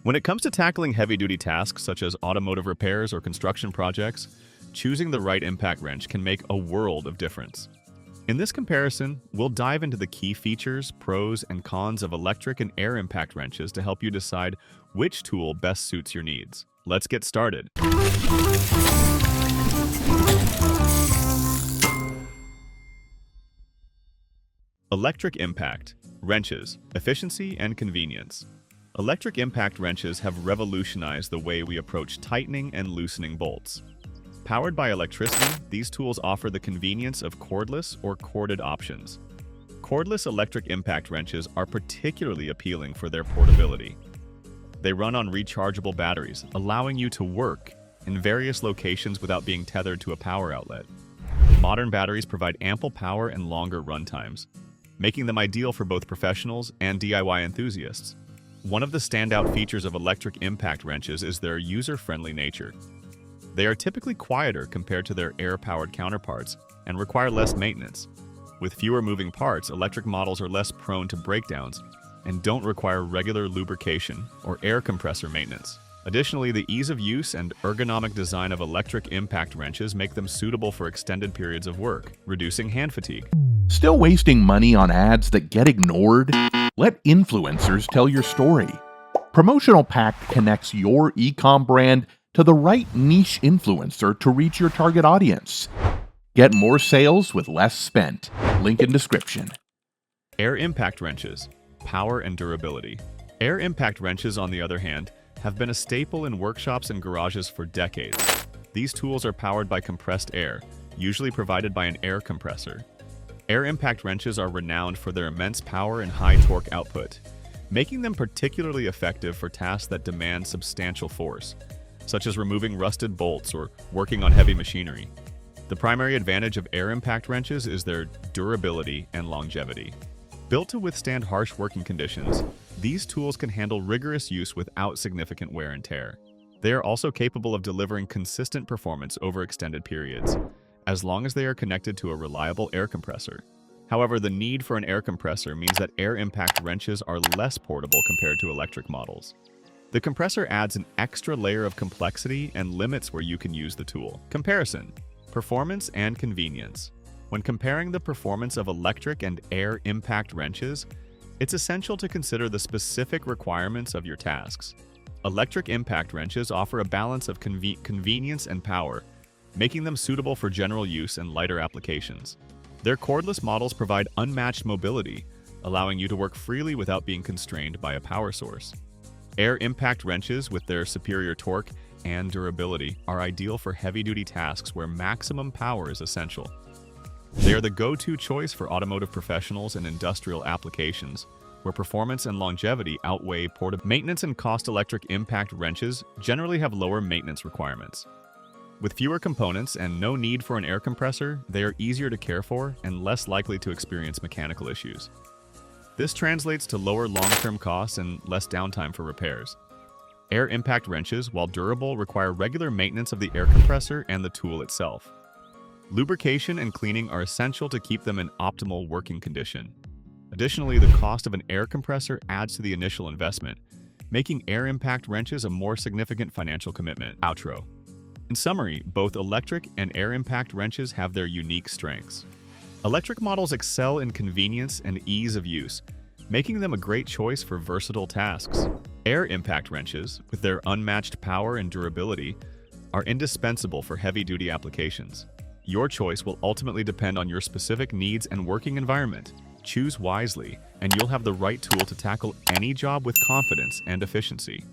When it comes to tackling heavy-duty tasks such as automotive repairs or construction projects, choosing the right impact wrench can make a world of difference. In this comparison, we'll dive into the key features, pros, and cons of electric and air impact wrenches to help you decide which tool best suits your needs. Let's get started. Electric impact wrenches, efficiency and convenience. Electric impact wrenches have revolutionized the way we approach tightening and loosening bolts. Powered by electricity, these tools offer the convenience of cordless or corded options. Cordless electric impact wrenches are particularly appealing for their portability. They run on rechargeable batteries, allowing you to work in various locations without being tethered to a power outlet. Modern batteries provide ample power and longer run times, making them ideal for both professionals and DIY enthusiasts. One of the standout features of electric impact wrenches is their user-friendly nature. They are typically quieter compared to their air-powered counterparts and require less maintenance. With fewer moving parts, electric models are less prone to breakdowns and don't require regular lubrication or air compressor maintenance. Additionally, the ease of use and ergonomic design of electric impact wrenches make them suitable for extended periods of work, reducing hand fatigue. Still wasting money on ads that get ignored? Let influencers tell your story. Promotional Pact connects your e-com brand to the right niche influencer to reach your target audience. Get more sales with less spent. Link in description. Air impact wrenches, power and durability. Air impact wrenches, on the other hand, have been a staple in workshops and garages for decades. These tools are powered by compressed air, usually provided by an air compressor. Air impact wrenches are renowned for their immense power and high torque output, making them particularly effective for tasks that demand substantial force, such as removing rusted bolts or working on heavy machinery. The primary advantage of air impact wrenches is their durability and longevity. Built to withstand harsh working conditions, these tools can handle rigorous use without significant wear and tear. They are also capable of delivering consistent performance over extended periods, as long as they are connected to a reliable air compressor. However, the need for an air compressor means that air impact wrenches are less portable compared to electric models. The compressor adds an extra layer of complexity and limits where you can use the tool. Comparison: performance and convenience. When comparing the performance of electric and air impact wrenches, it's essential to consider the specific requirements of your tasks. Electric impact wrenches offer a balance of convenience and power, making them suitable for general use and lighter applications. Their cordless models provide unmatched mobility, allowing you to work freely without being constrained by a power source. Air impact wrenches, with their superior torque and durability, are ideal for heavy-duty tasks where maximum power is essential. They are the go-to choice for automotive professionals and industrial applications, where performance and longevity outweigh portability. Maintenance and cost. Electric impact wrenches generally have lower maintenance requirements. With fewer components and no need for an air compressor, they are easier to care for and less likely to experience mechanical issues. This translates to lower long-term costs and less downtime for repairs. Air impact wrenches, while durable, require regular maintenance of the air compressor and the tool itself. Lubrication and cleaning are essential to keep them in optimal working condition. Additionally, the cost of an air compressor adds to the initial investment, making air impact wrenches a more significant financial commitment. Outro. In summary, both electric and air impact wrenches have their unique strengths. Electric models excel in convenience and ease of use, making them a great choice for versatile tasks. Air impact wrenches, with their unmatched power and durability, are indispensable for heavy-duty applications. Your choice will ultimately depend on your specific needs and working environment. Choose wisely, and you'll have the right tool to tackle any job with confidence and efficiency.